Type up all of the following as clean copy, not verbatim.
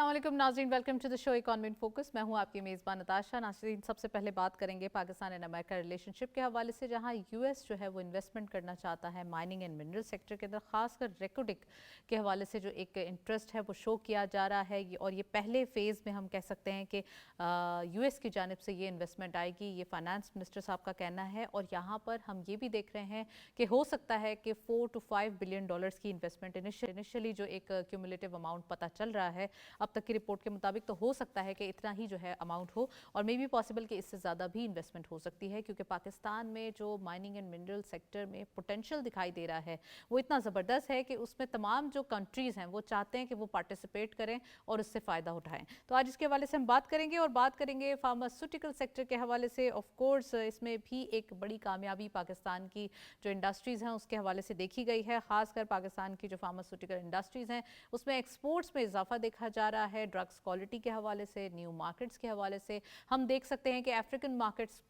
अस्सलाम वालेकुम नाज़रीन, welcome to the show economy in focus. मैं हूं आपकी मेज़बान नताशा। नाज़रीन, सबसे पहले बात करेंगे पाकिस्तान एंड अमेरिका रिलेशनशिप के हवाले से, जहां यूएस जो है वो इन्वेस्टमेंट करना चाहता है माइनिंग एंड मिनरल सेक्टर के अंदर, खासकर रेकोडिक के हवाले से जो एक इंटरेस्ट है वो शो किया जा रहा है। और ये पहले फेज़ में हम कह सकते हैं कि यूएस की जानिब से ये इन्वेस्टमेंट आएगी, ये फाइनेंस मिनिस्टर साहब का कहना है। और यहाँ पर हम ये भी देख रहे हैं कि हो सकता है कि 4 to 5 बिलियन डॉलर्स की इन्वेस्टमेंट इनिशियली जो एक क्यूमुलेटिव अमाउंट पता चल रहा है अब तक की रिपोर्ट के मुताबिक, तो हो सकता है कि इतना ही जो है अमाउंट हो, और मे बी पॉसिबल कि इससे ज़्यादा भी इन्वेस्टमेंट हो सकती है, क्योंकि पाकिस्तान में जो माइनिंग एंड मिनरल सेक्टर में पोटेंशियल दिखाई दे रहा है वो इतना ज़बरदस्त है कि उसमें तमाम जो कंट्रीज़ हैं वो चाहते हैं कि वो पार्टिसिपेट करें और उससे फ़ायदा उठाएं। तो आज इसके हवाले से हम बात करेंगे, और बात करेंगे फार्मास्यूटिकल सेक्टर के हवाले से। ऑफ कोर्स इसमें भी एक बड़ी कामयाबी पाकिस्तान की जो इंडस्ट्रीज़ हैं उसके हवाले से देखी गई है। ख़ासकर पाकिस्तान की जो फार्मास्यूटिकल इंडस्ट्रीज़ हैं उसमें एक्सपोर्ट्स में इजाफा देखा जा रहा है, ड्रग्स क्वालिटी के हवाले से, न्यू मार्केट्स के हवाले से। हम देख सकते हैं कि अफ्रीकन मार्केट्स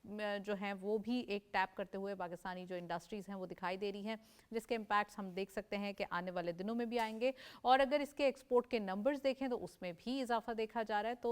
जो हैं वो भी एक टैप करते हुए पाकिस्तानी जो इंडस्ट्रीज़ हैं वो दिखाई दे रही हैं, जिसके इम्पैक्ट्स हम देख सकते हैं कि आने वाले दिनों में भी आएंगे। और अगर इसके एक्सपोर्ट के नंबर्स देखें तो उसमें भी इजाफा देखा जा रहा है। तो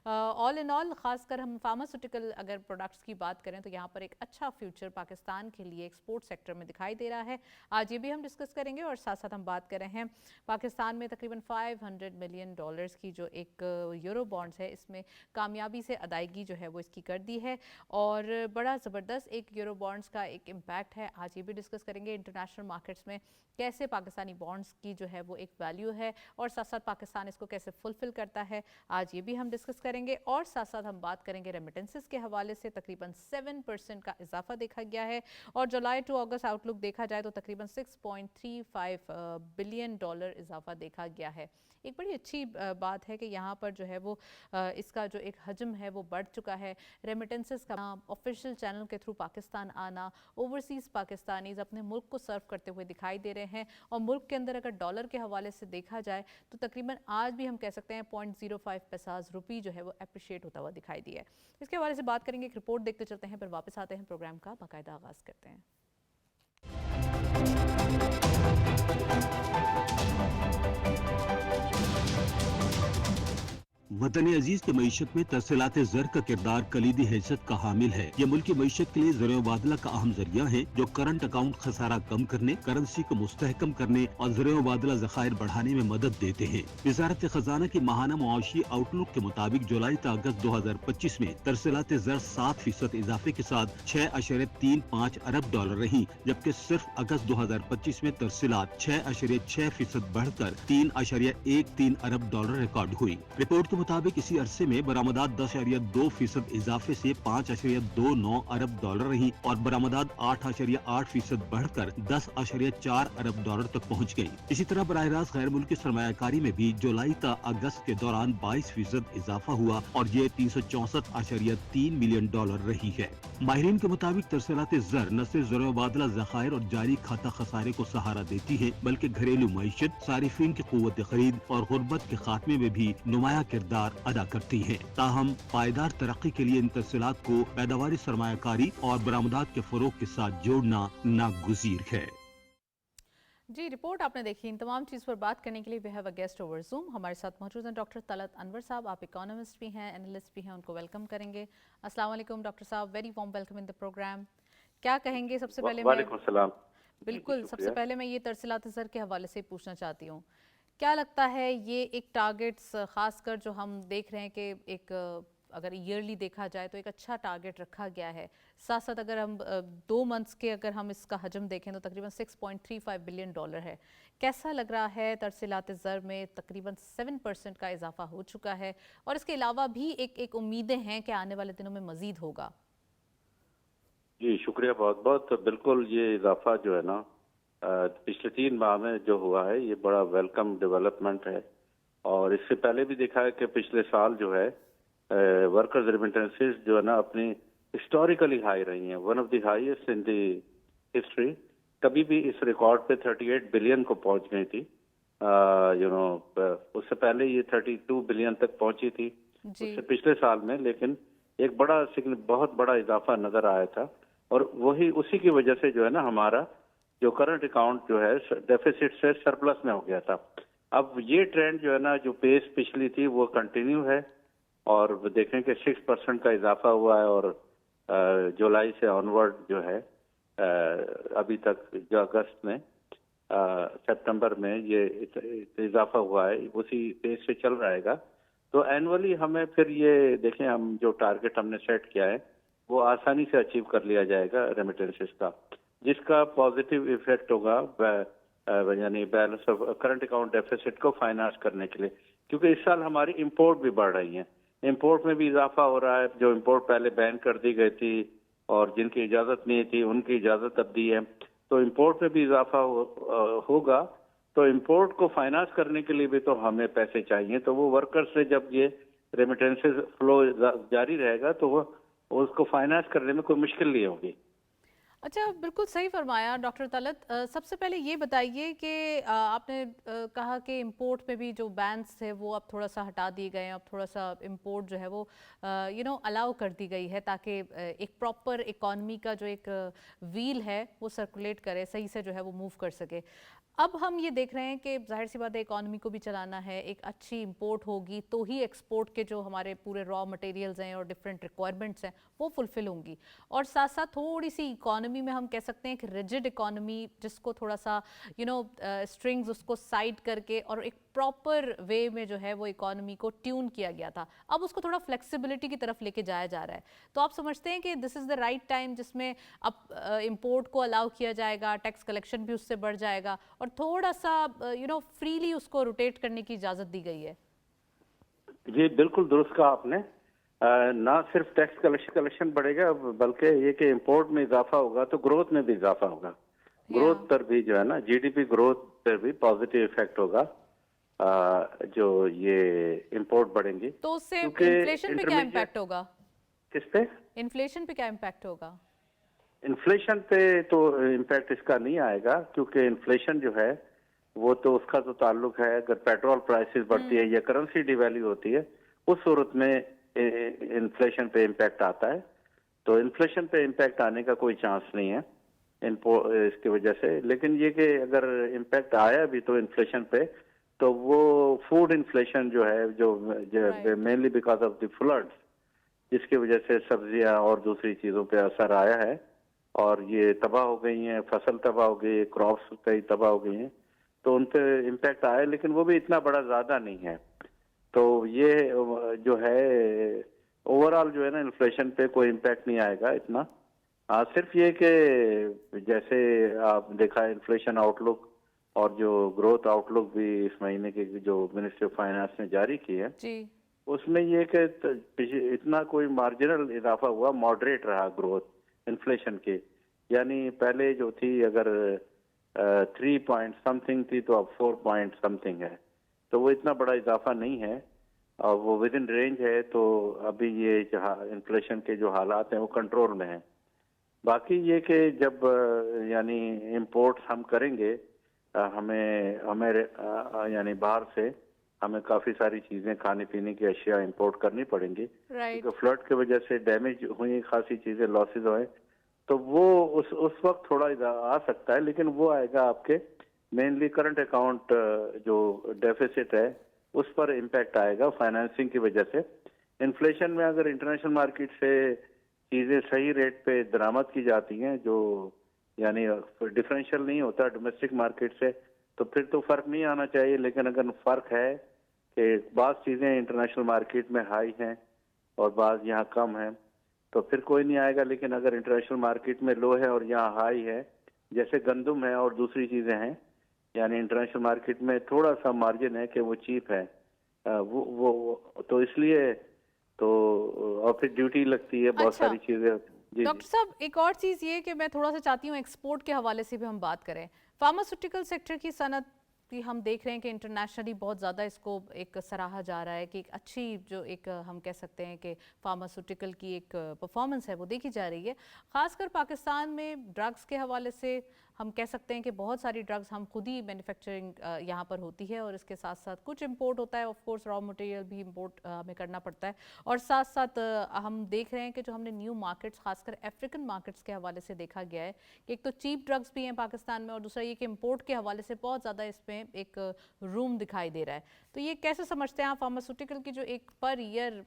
ऑल इन ऑल, खासकर हम फार्मास्यूटिकल अगर प्रोडक्ट्स की बात करें तो यहाँ पर एक अच्छा फ्यूचर पाकिस्तान के लिए एक्सपोर्ट सेक्टर में दिखाई दे रहा है। आज ये भी हम डिस्कस करेंगे, और साथ साथ हम बात कर रहे हैं पाकिस्तान में तकरीबन $500 मिलियन की जो एक यूरो बॉन्ड्स है, इसमें कामयाबी से अदायगी जो है वो इसकी कर दी है, और बड़ा ज़बरदस्त एक यूरो बॉन्ड्स का एक इम्पैक्ट है। आज ये भी डिस्कस करेंगे इंटरनेशनल मार्केट्स में कैसे पाकिस्तानी बॉन्ड्स की जो है वो एक वैल्यू है, और साथ साथ पाकिस्तान इसको कैसे फुलफिल करता है, आज ये भी हम डिस्कस करेंगे। और साथ साथ हम बात करेंगे रेमिटेंसेस के हवाले से, तकरीबन 7% का इजाफा देखा गया है, और जुलाई टू अगस्त आउटलुक देखा जाए तो तकरीबन $6.35 बिलियन इजाफा देखा गया है। एक बड़ी अच्छी बात है कि यहाँ पर जो है वो इसका जो एक हजम है वो बढ़ चुका है। रेमिटेंसेस का ऑफिशियल चैनल के थ्रू पाकिस्तान आना, ओवरसीज़ पाकिस्तानीज़ अपने मुल्क को सर्व करते हुए दिखाई दे रहे हैं। और मुल्क के अंदर अगर डॉलर के हवाले से देखा जाए तो तकरीबन आज भी हम कह सकते हैं 0.05 पैसाज रुपी जो है वो अप्रिशिएट होता हुआ दिखाई दिया है। इसके हवाले से बात करेंगे, एक रिपोर्ट देखते चलते हैं, फिर वापस आते हैं, प्रोग्राम का बाकायदा आगाज़ करते हैं। वतन अजीज की मईशत में तरसीलात ज़र का किरदार कलीदी हैसियत का हामिल है। ये मुल्क की मईशत के लिए ज़र मुबादला का अहम जरिया है, जो करंट अकाउंट खसारा कम करने, करेंसी को मुस्तहकम करने और ज़र मुबादला ज़खायर बढ़ाने में मदद देते हैं। वजारत खजाना की माहाना मुआशी आउटलुक के मुताबिक जुलाई से अगस्त 2025 में तरसीलात ज़र 7% इजाफे के साथ $6.35 अरब रही, जबकि सिर्फ अगस्त 2025 में तरसीलात 6.6% बढ़कर $3.13 अरब रिकॉर्ड हुई। रिपोर्ट के मुताबिक इसी अरसे में बरामदात 10.2% इजाफे से $5.29 अरब रही, और बरामदात 8.8% बढ़कर $10.4 अरब तक पहुँच गयी। इसी तरह बराह रास्त गैर मुल्की सरमायाकारी में भी जुलाई ता अगस्त के दौरान 22% इजाफा हुआ, और ये $364.3 मिलियन रही है। माहिरीन के मुताबिक तरसीलात ज़र न सिर्फ ज़र मुबादला ज़खायर और जारी खाता खसारे को सहारा देती है, बल्कि घरेलू मईशत, सारिफीन की कुव्वत खरीद और गुर्बत के खात्मे में भी नुमाया किरदार अदा करती है। ताहम पायदार तरक्की के लिए इन तरसीलात को पैदावारी सरमायाकारी और बरामदात के फरोग के साथ जोड़ना नागुज़ीर है। जी, रिपोर्ट आपने देखी। इन तमाम चीज़ पर बात करने के लिए we have a guest over Zoom. हमारे साथ मौजूद हैं डॉक्टर तलत अनवर साहब। आप इकोनॉमिस्ट भी हैं, एनालिस्ट भी हैं, उनको वेलकम करेंगे। अस्सलाम वालेकुम डॉक्टर साहब, very warm welcome in the programme. क्या कहेंगे सबसे पहले? वालेकुम सलाम। बिल्कुल, सबसे पहले मैं ये तरसीलात ज़र के हवाले से पूछना चाहती हूँ, क्या लगता है ये एक टारगेट्स, खासकर जो हम देख रहे हैं कि एक अगर ईयरली देखा जाए तो एक अच्छा टारगेट रखा गया है, साथ साथ अगर हम 2 मंथ्स के अगर हम इसका हजम देखें तो तकरीबन $6.35 बिलियन है। कैसा लग रहा है? तरसीलात ज़र में तकरीबन 7% का इजाफा हो चुका है, और इसके अलावा भी एक उम्मीदें हैं कि आने वाले दिनों में मजीद होगा। जी शुक्रिया बहुत बहुत। बिल्कुल, ये इजाफा जो है ना पिछले 3 माह में जो हुआ है ये बड़ा वेलकम डेवलपमेंट है। और इससे पहले भी देखा है कि पिछले साल जो है वर्कर्स रेमिटेंसेस जो है ना अपनी हिस्टोरिकली हाई रही हैं, one of the highest in the history. कभी भी इस रिकॉर्ड पे 38 बिलियन को पहुंच गई थी। उससे पहले ये 32 बिलियन तक पहुंची थी उससे पिछले साल में, लेकिन एक बहुत बड़ा इजाफा नजर आया था। और वही उसी की वजह से जो है ना हमारा जो करंट अकाउंट जो है डेफिसिट से सरप्लस में हो गया था। اب یہ ٹرینڈ جو ہے نا جو پیس پچھلی تھی وہ کنٹینیو ہے اور دیکھیں کہ 6% کا اضافہ ہوا ہے اور جولائی سے آنورڈ جو ہے ابھی تک جو اگست میں سپتمبر میں یہ اضافہ ہوا ہے اسی پیس سے چل رہے گا. تو اینولی ہمیں پھر یہ دیکھیں ہم جو ٹارگٹ ہم نے سیٹ کیا ہے وہ آسانی سے اچیو کر لیا جائے گا ریمیٹنسز کا, جس کا پازیٹیو ایفیکٹ ہوگا یعنی balance of current account deficit کو فائنانس کرنے کے لیے, کیونکہ اس سال ہماری امپورٹ بھی بڑھ رہی ہیں, امپورٹ میں بھی اضافہ ہو رہا ہے. جو امپورٹ پہلے بین کر دی گئی تھی اور جن کی اجازت نہیں تھی ان کی اجازت اب دی ہے, تو امپورٹ میں بھی اضافہ ہوگا. تو امپورٹ کو فائنانس کرنے کے لیے بھی تو ہمیں پیسے چاہیے, تو وہ ورکر سے جب یہ ریمیٹنسز فلو جاری رہے گا تو وہ اس کو فائنانس کرنے میں کوئی مشکل نہیں ہوگی. اچھا, بالکل صحیح فرمایا ڈاکٹر طلعت. سب سے پہلے یہ بتائیے کہ آپ نے کہا کہ امپورٹ میں بھی جو بینس تھے وہ اب تھوڑا سا ہٹا دیے گئے ہیں, اب تھوڑا سا امپورٹ جو ہے وہ الاؤ کر دی گئی ہے تاکہ ایک پراپر اکانومی کا جو ایک ویل ہے وہ سرکولیٹ کرے, صحیح سے جو ہے وہ موو کر سکے. اب ہم یہ دیکھ رہے ہیں کہ ظاہر سی بات ہے اکانومی کو بھی چلانا ہے, ایک اچھی امپورٹ ہوگی تو ہی ایکسپورٹ کے جو ہمارے پورے را مٹیریلز ہیں اور ڈفرینٹ ریکوائرمنٹس ہیں وہ فلفل ہوں گی. اور ساتھ ساتھ تھوڑی سی اکانومی میں ہم کہہ سکتے ہیں کہ ریجڈ اکانومی جس کو تھوڑا سا اسٹرنگز اس کو سائڈ کر کے اور ایک پراپر وے میں جو ہے وہ اکانومی کو ٹیون کیا گیا تھا, اب اس کو تھوڑا فلیکسیبلٹی کی طرف لے کے جایا جا رہا ہے. تو آپ سمجھتے ہیں کہ دس از دا رائٹ ٹائم جس میں اب امپورٹ کو الاؤ کیا جائے گا, ٹیکس کلیکشن بھی اس سے بڑھ جائے گا اور تھوڑا سا فریلی اس کو روٹیٹ کرنے کی اجازت دی گئی ہے؟ جی بالکل درست کہا آپ نے. نہ صرف ٹیکس کلیکشن بڑھے گا بلکہ یہ کہ امپورٹ میں اضافہ ہوگا تو گروتھ میں بھی اضافہ ہوگا. گروتھ پر بھی جو ہے نا جی ڈی پی گروتھ پر بھی پازیٹیو افیکٹ ہوگا جو یہ امپورٹ بڑھیں گی. تو اس سے انفلیشن پہ کیا امپیکٹ ہوگا؟ کس پہ؟ انفلیشن پہ کیا امپیکٹ ہوگا؟ انفلیشن پہ تو امپیکٹ اس کا نہیں آئے گا, کیونکہ انفلیشن جو ہے وہ تو اس کا تو تعلق ہے اگر پیٹرول پرائسز بڑھتی ہے یا کرنسی ڈی ویلیو ہوتی ہے اس صورت میں انفلیشن پہ امپیکٹ آتا ہے. تو انفلیشن پہ امپیکٹ آنے کا کوئی چانس نہیں ہے اس کی وجہ سے. لیکن یہ کہ اگر امپیکٹ آیا بھی تو انفلیشن پہ تو وہ فوڈ انفلیشن جو ہے جو mainly because of the floods جس کی وجہ سے سبزیاں اور دوسری چیزوں پہ اثر آیا ہے اور یہ تباہ ہو گئی ہیں, فصل تباہ ہو گئی, کراپس کئی تباہ ہو گئی ہیں, تو ان پہ امپیکٹ آیا لیکن وہ بھی اتنا بڑا زیادہ نہیں ہے. تو یہ جو ہے اوور آل جو ہے نا انفلیشن پہ کوئی امپیکٹ نہیں آئے گا اتنا. صرف یہ کہ جیسے آپ دیکھا انفلیشن آؤٹ لک اور جو گروتھ آؤٹ لک بھی اس مہینے کی جو منسٹری آف فائنانس نے جاری کی ہے اس میں یہ کہ اتنا کوئی مارجنل اضافہ ہوا, ماڈریٹ رہا گروتھ انفلیشن کے. یعنی پہلے جو تھی اگر 3 پوائنٹ سم تھنگ تھی تو اب 4 پوائنٹ سم تھنگ ہے, تو وہ اتنا بڑا اضافہ نہیں ہے اور وہ ود ان رینج ہے. تو ابھی یہ انفلیشن کے جو حالات ہیں وہ کنٹرول میں ہیں. باقی یہ کہ جب یعنی امپورٹ ہم کریں گے ہمیں یعنی باہر سے ہمیں کافی ساری چیزیں کھانے پینے کی اشیاء امپورٹ کرنی پڑیں گی کیونکہ فلڈ کی وجہ سے ڈیمیج ہوئی خاصی چیزیں لاسز ہوئے, تو وہ اس وقت تھوڑا آ سکتا ہے. لیکن وہ آئے گا آپ کے مینلی کرنٹ اکاؤنٹ جو ڈیفیسٹ ہے اس پر امپیکٹ آئے گا فائنانسنگ کی وجہ سے. انفلیشن میں اگر انٹرنیشنل مارکیٹ سے چیزیں صحیح ریٹ پہ درآمد کی جاتی ہیں جو یعنی ڈفرینشیل نہیں ہوتا ڈومیسٹک مارکیٹ سے, تو پھر تو فرق نہیں آنا چاہیے. لیکن اگر فرق ہے کہ بعض چیزیں انٹرنیشنل مارکیٹ میں ہائی ہیں اور بعض یہاں کم ہیں تو پھر کوئی نہیں آئے گا. لیکن اگر انٹرنیشنل مارکیٹ میں لو ہے اور یہاں ہائی ہے جیسے گندم ہے اور دوسری چیزیں ہیں, یعنی انٹرنیشنل مارکیٹ میں تھوڑا سا مارجن ہے کہ وہ چیپ ہے وہ تو اس لیے تو اور پھر ڈیوٹی لگتی ہے بہت ساری چیزیں. ڈاکٹر صاحب ایک اور چیز یہ کہ میں تھوڑا سا چاہتی ہوں ایکسپورٹ کے حوالے سے بھی ہم بات کریں. فارماسیوٹیکل سیکٹر کی صنعت بھی ہم دیکھ رہے ہیں کہ انٹرنیشنلی بہت زیادہ اس کو ایک سراہا جا رہا ہے کہ ایک اچھی جو ایک ہم کہہ سکتے ہیں کہ فارماسیوٹیکل کی ایک پرفارمنس ہے وہ دیکھی جا رہی ہے. خاص کر پاکستان میں ڈرگز کے حوالے سے हम कह सकते हैं कि बहुत सारी ड्रग्स हम खुद ही मैन्युफैक्चरिंग यहाँ पर होती है और इसके साथ साथ कुछ इंपोर्ट होता है, ऑफ कोर्स रॉ मटेरियल भी इंपोर्ट हमें करना पड़ता है। और साथ साथ हम देख रहे हैं कि जो हमने न्यू मार्केट्स खासकर अफ्रीकन मार्केट्स के हवाले से देखा गया है कि एक तो चीप ड्रग्स भी हैं पाकिस्तान में और दूसरा ये कि इंपोर्ट के हवाले से बहुत ज़्यादा इसमें एक रूम दिखाई दे रहा है। तो ये कैसे समझते हैं आप फार्मास्यूटिकल की जो एक पर ईयर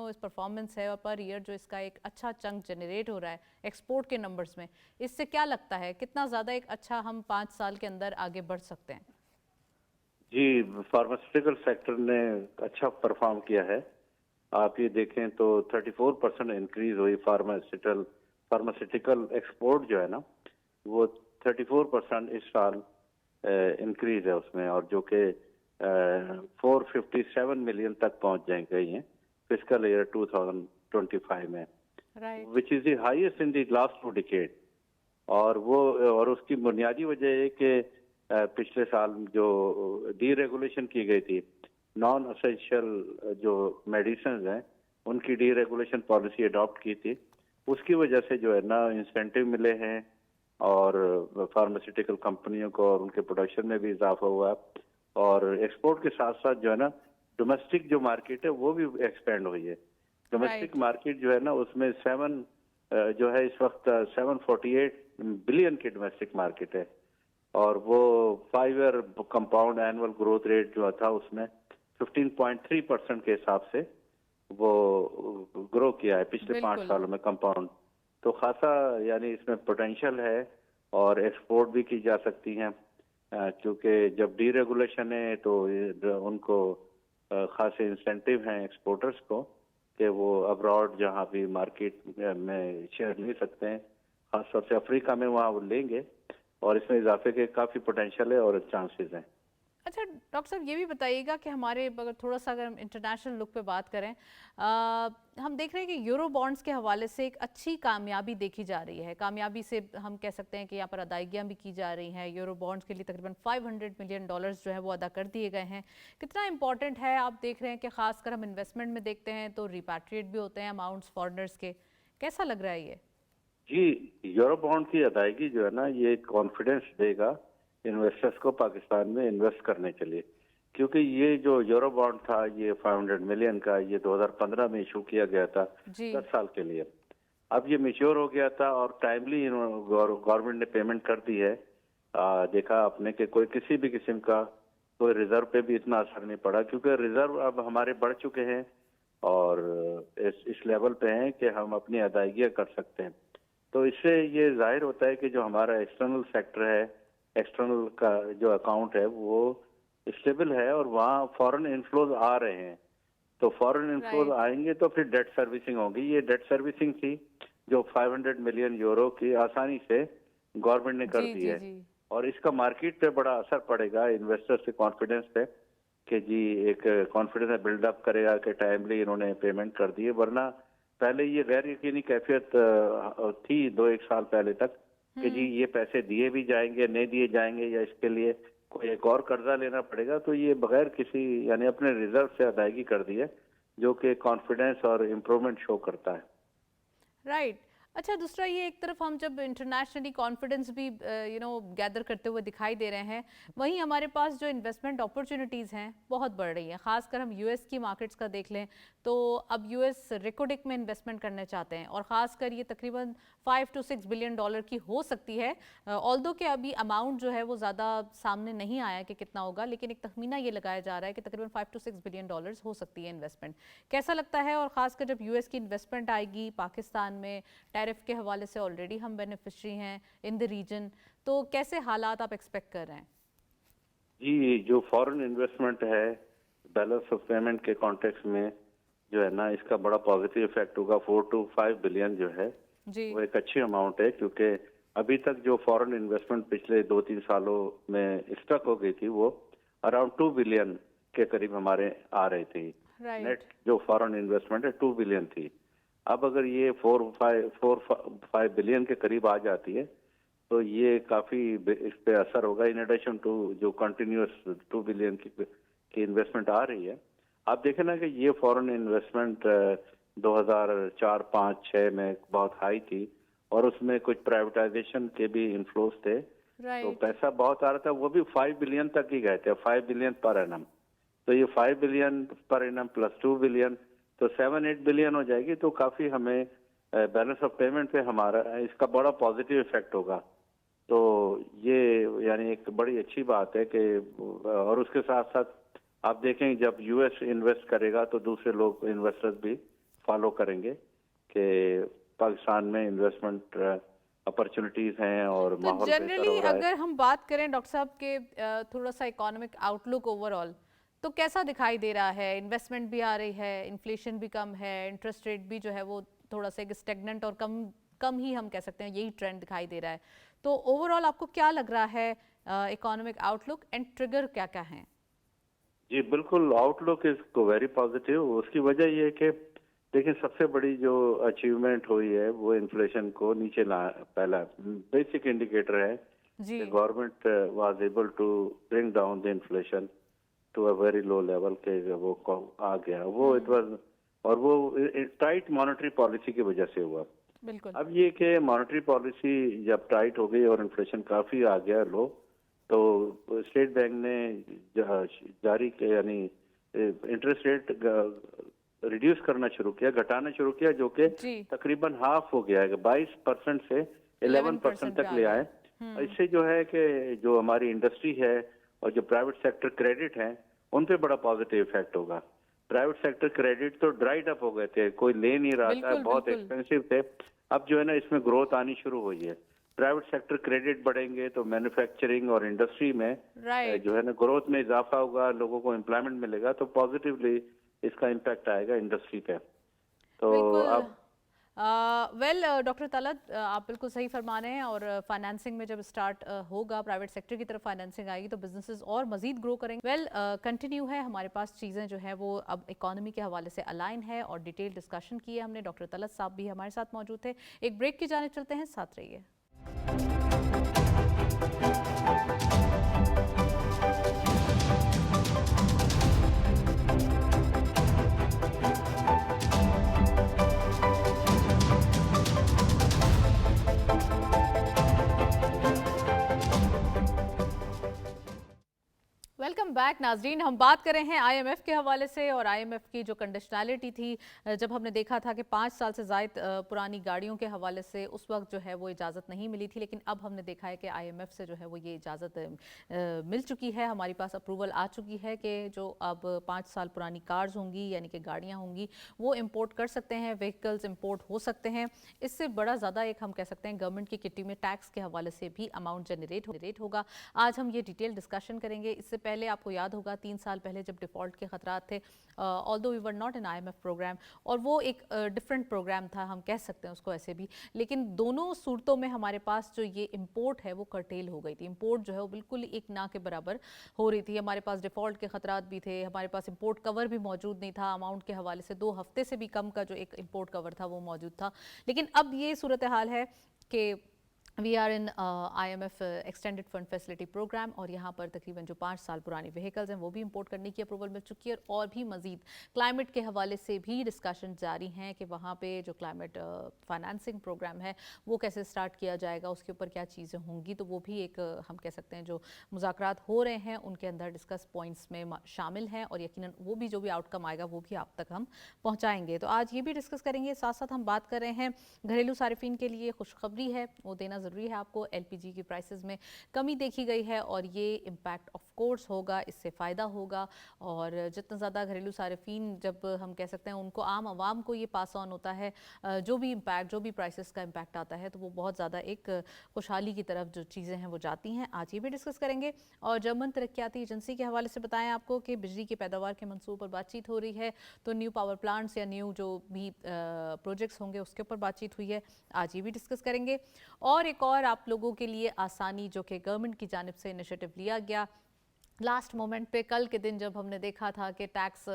इस परफॉर्मेंस है और पर ईयर जो इसका एक अच्छा चंक जनरेट हो रहा है एक्सपोर्ट के नंबर्स में, इससे क्या लगता है कितना ज़्यादा एक अच्छा हम 5 साल के अंदर आगे बढ़ सकते हैं? जी, फार्मास्यूटिकल सेक्टर ने अच्छा परफॉर्म किया है। आप ये देखें तो 34% इंक्रीज हुई फार्मास्यूटिकल एक्सपोर्ट जो है ना, वो 34% इस साल इंक्रीज है उसमें, और जो कि 457 मिलियन तक पहुंच गई हैं फिस्कल ईयर 2025 में, which is the highest in the last 2 decade. और उसकी बुनियादी वजह है कि पिछले साल जो डीरेगुलेशन की गई थी, नॉन असेंशियल जो मेडिसिन हैं उनकी डीरेगुलेशन पॉलिसी अडॉप्ट की थी, उसकी वजह से जो है ना इंसेंटिव मिले हैं और फार्मास्यूटिकल कंपनियों को और उनके प्रोडक्शन में भी इजाफा हुआ है। और एक्सपोर्ट के साथ साथ जो है ना डोमेस्टिक जो मार्केट है वो भी एक्सपेंड हुई है। डोमेस्टिक मार्केट जो है ना उसमें जो है इस वक्त 748 बिलियन की डोमेस्टिक मार्केट है, और वो 5 year compound annual growth rate जो था उसमें 15.3% के हिसाब से वो ग्रो किया है पिछले 5 सालों में कंपाउंड। तो खासा यानी इसमें पोटेंशियल है और एक्सपोर्ट भी की जा सकती हैं, क्योंकि जब डीरेगुलेशन है तो उनको खासे इंसेंटिव हैं एक्सपोर्टर्स को कि वो अब्रॉड जहाँ भी मार्केट में शेयर ले सकते हैं, खासतौर से अफ्रीका में वहाँ वो लेंगे, और इसमें इजाफे के काफ़ी पोटेंशियल है और चांसेस हैं। अच्छा डॉक्टर साहब, ये भी बताइएगा कि हमारे अगर थोड़ा सा अगर हम इंटरनेशनल लुक पे बात करें, हम देख रहे हैं कि यूरो बॉन्ड्स के हवाले से एक अच्छी कामयाबी देखी जा रही है। कामयाबी से हम कह सकते हैं कि यहाँ पर अदायगियाँ भी की जा रही हैं। यूरो बॉन्ड्स के लिए तकरीबन $500 मिलियन जो है वो अदा कर दिए गए हैं। कितना इंपॉर्टेंट है? आप देख रहे हैं कि खासकर हम इन्वेस्टमेंट में देखते हैं तो रिपैट्रिएट भी होते हैं अमाउंट्स फॉरेनर्स के। कैसा लग रहा है ये? जी, यूरो बॉन्ड की अदायगी जो है ना ये कॉन्फिडेंस देगा इन्वेस्टर्स को पाकिस्तान में इन्वेस्ट करने के लिए, क्योंकि ये जो यूरो बॉन्ड था ये 500 मिलियन का ये 2015 में इशू किया गया था 10 साल के लिए। अब ये मैच्योर हो गया था और टाइमली गवर्नमेंट ने पेमेंट कर दी है। देखा आपने कि कोई किसी भी किस्म का कोई रिजर्व पे भी इतना असर नहीं पड़ा, क्योंकि रिजर्व अब हमारे बढ़ चुके हैं और इस लेवल पे हैं कि हम अपनी अदायगियाँ कर सकते हैं। तो इससे ये जाहिर होता है कि जो हमारा एक्सटर्नल सेक्टर है, एक्सटर्नल का जो अकाउंट है वो स्टेबल है और वहाँ फॉरेन इनफ्लोज आ रहे हैं। तो फॉरेन इनफ्लोज आएंगे तो फिर डेट सर्विसिंग होगी। ये डेट सर्विसिंग थी जो 500 मिलियन यूरो की आसानी से गवर्नमेंट ने कर दी है, और इसका मार्केट पे बड़ा असर पड़ेगा, इन्वेस्टर्स के कॉन्फिडेंस पे, कि जी एक कॉन्फिडेंस बिल्डअप करेगा कि टाइमली इन्होंने पेमेंट कर दी है। वरना पहले ये गैर यकीनी कैफियत थी 2-1 साल पहले तक कि जी ये पैसे दिए भी जाएंगे, नहीं दिए जाएंगे, या इसके लिए कोई एक और कर्जा लेना पड़ेगा। तो ये बगैर किसी यानी अपने रिजर्व से अदायगी कर दी है, जो कि कॉन्फिडेंस और इम्प्रूवमेंट शो करता है। राइट। अच्छा, दूसरा ये एक तरफ हम जब इंटरनेशनली कॉन्फिडेंस भी गैदर करते हुए दिखाई दे रहे हैं, वहीं हमारे पास जो इन्वेस्टमेंट अपॉर्चुनिटीज़ हैं बहुत बढ़ रही हैं। खासकर हम यूएस की मार्केट्स का देख लें तो अब यूएस रेकोडिक में इन्वेस्टमेंट करना चाहते हैं और ख़ासकर ये तकरीबन $5 to 6 बिलियन की हो सकती है। ऑल्दो कि अभी अमाउंट जो है वो ज़्यादा सामने नहीं आया कि कितना होगा, लेकिन एक तखमीना ये लगाया जा रहा है कि तकरीबन $5 to 6 बिलियन हो सकती है इन्वेस्टमेंट। कैसा लगता है? और ख़ासकर जब यूएस की इन्वेस्टमेंट आएगी पाकिस्तान में, टैरिफ के हवाले से ऑलरेडी हम बेनिफिशरी हैं इन द रीजन, तो कैसे हालात आप एक्सपेक्ट कर रहे हैं? जी, जो फॉरेन इन्वेस्टमेंट है बैलेंस ऑफ पेमेंट के कॉन्टेक्स्ट में जो है ना, इसका बड़ा पॉजिटिव इफेक्ट होगा। 4 to 5 बिलियन जो है वो एक अच्छी अमाउंट है, क्योंकि अभी तक जो फॉरेन इन्वेस्टमेंट पिछले 2-3 सालों में स्टक हो गई थी वो अराउंड 2 बिलियन के करीब हमारे आ रही थी। नेट जो फॉरेन इन्वेस्टमेंट है 2 बिलियन थी। अब अगर ये 4-5 बिलियन के करीब आ जाती है तो ये काफी इस पे असर होगा, इन एडिशन टू जो कंटिन्यूअस 2 बिलियन की इन्वेस्टमेंट आ रही है। आप देखें ना कि ये फॉरेन इन्वेस्टमेंट 2004-5-6 में बहुत हाई थी और उसमें कुछ प्राइवेटाइजेशन के भी इन्फ्लोज थे, तो राइट। पैसा बहुत आ रहा था, वो भी 5 बिलियन तक ही गए थे, 5 बिलियन पर एनम। तो ये 5 billion per annum plus 2 billion, तो 7-8 बिलियन हो जाएगी। तो काफी हमें बैलेंस ऑफ पेमेंट पे हमारा इसका बड़ा पॉजिटिव इफेक्ट होगा। तो ये यानी एक बड़ी अच्छी बात है कि, और उसके साथ साथ आप देखें जब यूएस इन्वेस्ट करेगा तो दूसरे लोग इन्वेस्टर्स भी फॉलो करेंगे कि पाकिस्तान में इन्वेस्टमेंट अपॉर्चुनिटीज हैं और तो माहौल बेहतर जनरली हो रहा है। अगर हम बात करें डॉक्टर साहब के थोड़ा सा इकोनॉमिक आउटलुक ओवरऑल, तो कैसा दिखाई दे रहा है? इन्वेस्टमेंट भी आ रही है, इन्फ्लेशन भी कम है, इंटरेस्ट रेट भी जो है वो थोड़ा सा एक स्टेगनेंट और कम कम ही हम कह सकते हैं, यही ट्रेंड दिखाई दे रहा है। तो ओवरऑल आपको क्या लग रहा है इकोनॉमिक आउटलुक एंड ट्रिगर क्या क्या हैं? जी बिल्कुल, आउटलुक इज वेरी पॉजिटिव। उसकी वजह ये है कि देखिए सबसे बड़ी जो अचीवमेंट हुई है वो इन्फ्लेशन को नीचे ला, पहला बेसिक इंडिकेटर है जी। कि government was able to bring down the inflation to a very low level के वो आ गया वो इट वाज, और वो टाइट मॉनेटरी पॉलिसी की वजह से हुआ। बिल्कुल। अब ये कि मॉनेटरी पॉलिसी जब टाइट हो गई और इन्फ्लेशन काफी आ गया लो, तो स्टेट बैंक ने जारी किया, यानी इंटरेस्ट रेट रिड्यूस करना शुरू किया, घटाना शुरू किया, जो कि जी। तकरीबन हाफ हो गया है, 22% से 11% तक ले आए। इससे जो है कि जो हमारी इंडस्ट्री है और जो प्राइवेट सेक्टर क्रेडिट है उन पे बड़ा पॉजिटिव इफेक्ट होगा। प्राइवेट सेक्टर क्रेडिट तो ड्राइड अप हो गए थे, कोई ले नहीं रहा था, बिल्कुल, बहुत बिल्कुल। एक्सपेंसिव थे। अब जो है ना इसमें ग्रोथ आनी शुरू हुई है, प्राइवेट सेक्टर क्रेडिट बढ़ेंगे तो मैन्युफैक्चरिंग और इंडस्ट्री में राइट। जो है ना ग्रोथ में इजाफा होगा, लोगों को एम्प्लॉयमेंट मिलेगा, तो पॉजिटिवली इसका इम्पैक्ट आएगा इंडस्ट्री पे। तो बिल्कुल। अब वेल डॉक्टर तलत, आप बिल्कुल सही फरमा रहे हैं, और फाइनेंसिंग में जब स्टार्ट होगा, प्राइवेट सेक्टर की तरफ फाइनेंसिंग आएगी तो बिजनेसेस और मजीद ग्रो करेंगे। वेल कंटिन्यू है हमारे पास चीज़ें जो है वो अब इकोनॉमी के हवाले से अलाइन है, और डिटेल डिस्कशन की है हमने। डॉक्टर तलत साहब भी हमारे साथ मौजूद थे। एक ब्रेक की जाने चलते हैं, साथ रहिए। वेलकम बैक नाजरीन। हम बात कर रहे हैं आईएमएफ के हवाले से, और आईएमएफ की जो कंडीशनैलिटी थी, जब हमने देखा था कि 5 साल से ज़ायद पुरानी गाड़ियों के हवाले से उस वक्त जो है वो इजाज़त नहीं मिली थी, लेकिन अब हमने देखा है कि आईएमएफ से जो है वो ये इजाज़त मिल चुकी है, हमारी पास अप्रूवल आ चुकी है कि जो अब 5 साल पुरानी कार्स होंगी यानी कि गाड़ियाँ होंगी वो इम्पोर्ट कर सकते हैं, व्हीकल्स इम्पोर्ट हो सकते हैं। इससे बड़ा ज़्यादा एक हम कह सकते हैं गवर्नमेंट की किटी में टैक्स के हवाले से भी अमाउंट जनरेट होगा। आज हम ये डिटेल डिस्कशन करेंगे। इससे पहले आपको याद होगा 3 साल पहले जब डिफ़ॉल्ट के खतरात थे, although we were not in IMF programme, और वो एक डिफरेंट प्रोग्राम था, हम कह सकते हैं उसको ऐसे भी, लेकिन दोनों सूरतों में हमारे पास जो ये इंपोर्ट है वो कर्टेल हो गई थी। इंपोर्ट जो है वो बिल्कुल एक ना के बराबर हो रही थी। हमारे पास डिफ़ॉल्ट के खतरात भी थे, हमारे पास इंपोर्ट कवर भी मौजूद नहीं था, अमाउंट के हवाले से 2 हफ्ते से भी कम का जो एक इंपोर्ट कवर था वो मौजूद था। लेकिन अब ये सूरत हाल है कि we are in IMF extended fund facility programme, और यहाँ पर तकरीबन जो 5 साल पुरानी व्हीकल्स हैं वो भी इंपोर्ट करने की अप्रूवल मिल चुकी है, और भी मजीद क्लाइमेट के हवाले से भी डिस्कशन जारी हैं कि वहाँ पे जो क्लाइमेट फाइनेंसिंग प्रोग्राम है वो कैसे स्टार्ट किया जाएगा, उसके ऊपर क्या चीज़ें होंगी। तो वो भी एक हम कह सकते हैं जो मुज़ाकरात हो रहे हैं उनके अंदर डिस्कस पॉइंट्स में शामिल हैं, और यकीनन वो भी जो भी आउटकम आएगा वो भी आप तक हम पहुँचाएंगे। तो आज ये भी डिस्कस करेंगे। साथ साथ हम बात कर रहे हैं घरेलू सारिफिन के लिए खुशखबरी है, वो देना ज़रूरी है आपको। एलपीजी की प्राइसेस में कमी देखी गई है, और ये इम्पैक्ट ऑफ कोर्स होगा, इससे फ़ायदा होगा। और जितना ज़्यादा घरेलू सारिफिन, जब हम कह सकते हैं उनको, आम आवाम को ये पास ऑन होता है, जो भी इम्पैक्ट, जो भी प्राइसेस का इम्पैक्ट आता है, तो वो बहुत ज़्यादा एक खुशहाली की तरफ जो चीज़ें हैं वो जाती हैं। आज ये भी डिस्कस करेंगे। और जर्मन तरक्याती एजेंसी के हवाले से बताएं आपको कि बिजली की पैदावार के मंसूब पर बातचीत हो रही है, तो न्यू पावर प्लांट्स या न्यू जो भी प्रोजेक्ट्स होंगे उसके ऊपर बातचीत हुई है, आज ये भी डिस्कस करेंगे। और एक और आप लोगों के लिए आसानी जो कि गवर्नमेंट की जानिब से इनिशिएटिव लिया गया लास्ट मोमेंट पे, कल के दिन जब हमने देखा था कि टैक्स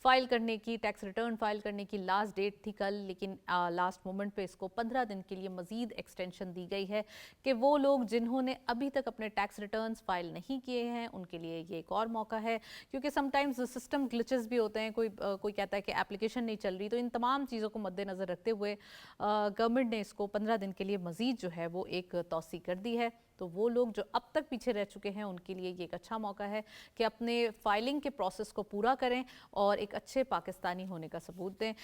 फाइल करने की, टैक्स रिटर्न फाइल करने की लास्ट डेट थी कल, लेकिन लास्ट मोमेंट पे इसको 15 दिन के लिए मज़ीद एक्सटेंशन दी गई है कि वो लोग जिन्होंने अभी तक अपने टैक्स रिटर्न्स फाइल नहीं किए हैं उनके लिए ये एक और मौका है, क्योंकि समटाइम्स सिस्टम ग्लिचेस भी होते हैं, कोई कहता है कि एप्लीकेशन नहीं चल रही। तो इन तमाम चीज़ों को मद्देनज़र रखते हुए गवर्नमेंट ने इसको 15 दिन के लिए मज़ीद जो है वो एक तौसी कर दी है। तो वो लोग जो अब तक पीछे रह चुके हैं उनके लिए ये एक अच्छा मौका है कि अपने फाइलिंग के प्रोसेस को पूरा करें और एक अच्छे पाकिस्तानी होने का सबूत दें।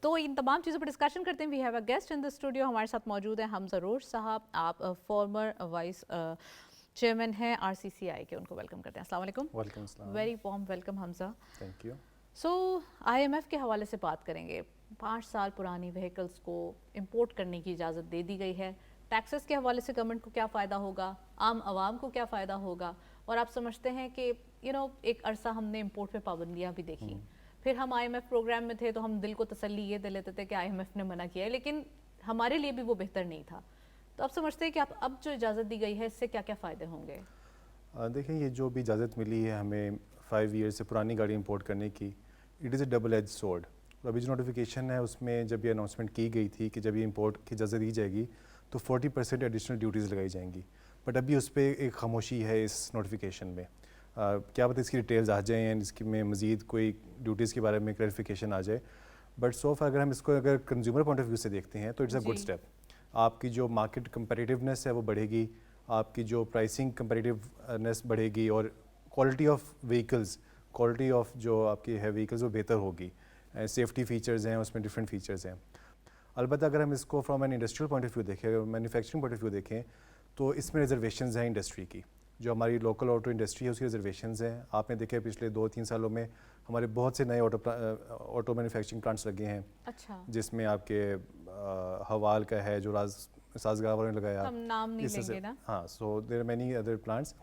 तो इन तमाम चीज़ों पर डिस्कशन करते हैं। We have a guest in the studio, हमारे साथ मौजूद हैं हमजा रोश साहब। आप फॉर्मर वाइस चेयरमैन हैं RCCI के, उनको वेलकम करते हैं। अस्सलाम वालेकुम। वेलकम अस्सलाम। Very warm welcome Hamza. Thank you. So IMF के हवाले से बात करेंगे। 5 साल पुरानी व्हीकल्स को इंपोर्ट करने की इजाज़त दे दी गई है। टैक्सेस के हवाले से गवर्नमेंट को क्या फ़ायदा होगा, आम आवाम को क्या फ़ायदा होगा, और आप समझते हैं कि एक अरसा हमने इंपोर्ट पे पाबंदियाँ भी देखी, फिर हम IMF प्रोग्राम में थे तो हम दिल को तसल्ली ये दे लेते थे कि IMF ने मना किया है, लेकिन हमारे लिए भी वो बेहतर नहीं था। तो आप समझते हैं कि आप अब जो इजाज़त दी गई है इससे क्या क्या फ़ायदे होंगे? देखें, ये जो भी इजाज़त मिली है हमें 5 ईयर से पुरानी गाड़ी इंपोर्ट करने की, it is a double edge sword. अभी जो नोटिफिकेशन है उसमें जब ये अनाउंसमेंट की गई थी कि जब ये इंपोर्ट की इजाज़त दी जाएगी तो 40% एडिशनल ड्यूटीज़ लगाई जाएंगी, बट अभी उस पर एक खामोशी है इस नोटिफिकेशन में। क्या पता इसकी डिटेल्स आ जाएँ एंड इसकी में मज़ीद कोई ड्यूटीज़ के बारे में क्लैरिफिकेशन आ जाए, बट सो फार अगर हम इसको अगर कंज्यूमर पॉइंट ऑफ व्यू से देखते हैं तो इट्स अ गुड स्टेप। आपकी जो मार्केट कंपेटिटिवनेस है वो बढ़ेगी, आपकी जो प्राइसिंग कंपेटिटिवनेस बढ़ेगी और quality of vehicles, quality of जो आपकी है व्हीकल्स वो बेहतर होगी। सेफ्टी फ़ीचर्स हैं, उसमें डिफरेंट फ़ीचर्स हैं। अलबत्ता अगर हम इसको from an industrial point of view देखें, मैन्युफैक्चरिंग पॉइंट ऑफ व्यू देखें, तो इसमें रिजर्वेशंस हैं इंडस्ट्री की। जो हमारी लोकल ऑटो इंडस्ट्री है उसकी रिजर्वेशंस हैं। आपने देखा पिछले 2-3 सालों में हमारे बहुत से नए ऑटो मैन्युफैक्चरिंग प्लांट्स लगे हैं। अच्छा। जिसमें आपके हवाल का है जो साजगांव वालों ने लगाया, हम नाम नहीं लेंगे ना। हाँ, so there are many other plants,